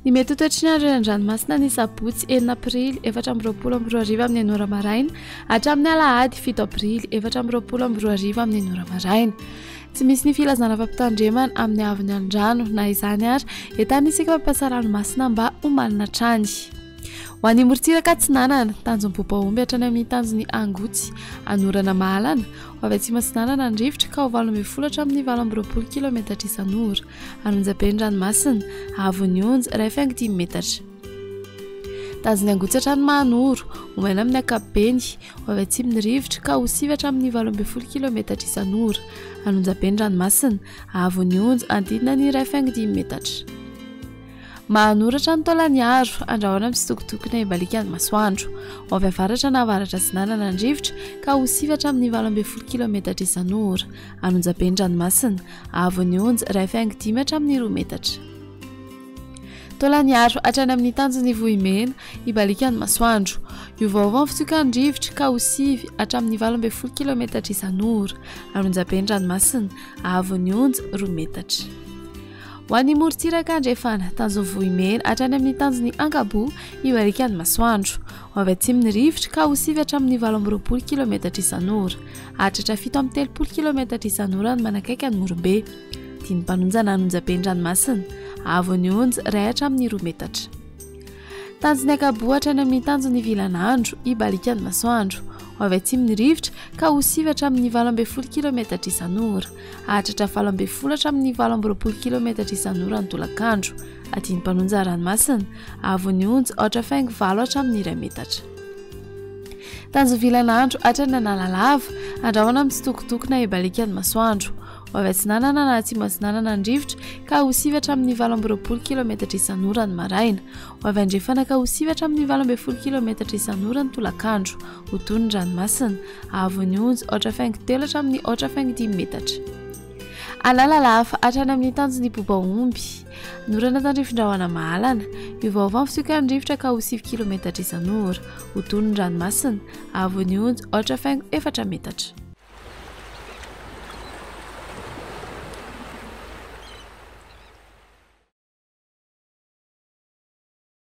Ny mety ho toetry ny andro eny an-dranomasina ny sabotsy 9 aprily 4:20 amin'ny 9 maraina hatramin'ny alahady 7 aprily 4:20 amin'ny 9 maraina. Tsy misy ny filazana fampitandremana amin'ny havin'ny andrano na izany ary entan'ny isika mampiasa ranomasina mba homanina trany. Ho an'ny morontsiraka Atsinanana, Tanjombobaomby hatrany amin'ny tanjon'ny Angotsy, Anorana Mahalana, ho avy atsimo Atsinanana Andrivotra ka ho 8:20 hatramin'ny 8:20 km isan'ora. Anonjaben'ny ranomasina, Havon'ny Onja 1.5 metatra. Tanjon'ny Angotsy hatrany Mahanoro, ho maina amin'ny ankapobeny, ho avy atsimon'ny rivotra ka ho 9 hatramin'ny 8:20 km isan'ora. Anonjaben'ny ranomasina, Havon'ny Onja andidina ny 1.5 metatra. Mahanoro hatrany Taolagnaro, andrahoana amin'ny sitokotokona ibalikan'ny masoandro, ho avy avaratra na avaratra Atsinanana Andrivotra ka ho 9 hatramin'ny 8:20 km isan'ora. Anonjaben'ny ranomasina, Havon'ny Onja 1.5 hatramin'ny 2 metatra. Taolagnaro hatrany amin'ny tanjon'ny Vohimena ibalikan'ny masoandro, iovaova amin'ny fitokany rivotra ka ho 9 hatramin'ny 8:20 km isan'ora. Anonjaben'ny ranomasina, Havon'ny Onja 2 metatra. Ho an'ny morontsiraka Andrefana, tanjon'ny Vohimena hatrany amin'ny tanjon'ny Ankabo ibalikan'ny masoandro, ho avy atsimon'ny rivotra ka ho 9 hatramin'ny 8:20 km isan'ora. Hatratra 7:30 km isan'ora no manakaiky ny Morombe. Tiany mpanonjana anonjaben'ny ranomasina, Havon'ny Onja 1 hatramin'ny 2 metatra. Tanjon'ny Ankabo hatrany amin'ny tanjon'ny Vilanandro ibalikan'ny masoandro, ho avy atsimon'ny rivotra ka ho 9 hatramin'ny 8:20 km isan'ora. Hatratra 7:20 hatramin'ny 8:20 km isan'ora ny tolakandro. Tiany mpanonja ranomasina, Havon'ny Onja 8.20 hatramin'ny 2 metatra. Tanjon'ny Vilanandro hatrany Analalava, andrahoana amin'ny sitokotokona ibalikan'ny masoandro, ho avy Atsinanana na atsimo Atsinanana Andrivotra ka ho 9 hatramin'ny 8:20 km isan'ora ny maraina, ho avy Andrefana ka ho 9 hatramin'ny 8:20 km isan'ora ny tolakandro. Ho toy ny ranomasina, Havon'ny Onja 8.20 hatramin'ny 8.10 metatra. Analalava hatrany amin'ny tanjon'ny Bobaomby, Anorana Tandrifindrahoana Mahalana, iovaova amin'ny fitokany rivotra ka ho 9 km isan'ora. Ho toy ny ranomasina, Havon'ny Onja 8.4 metatra.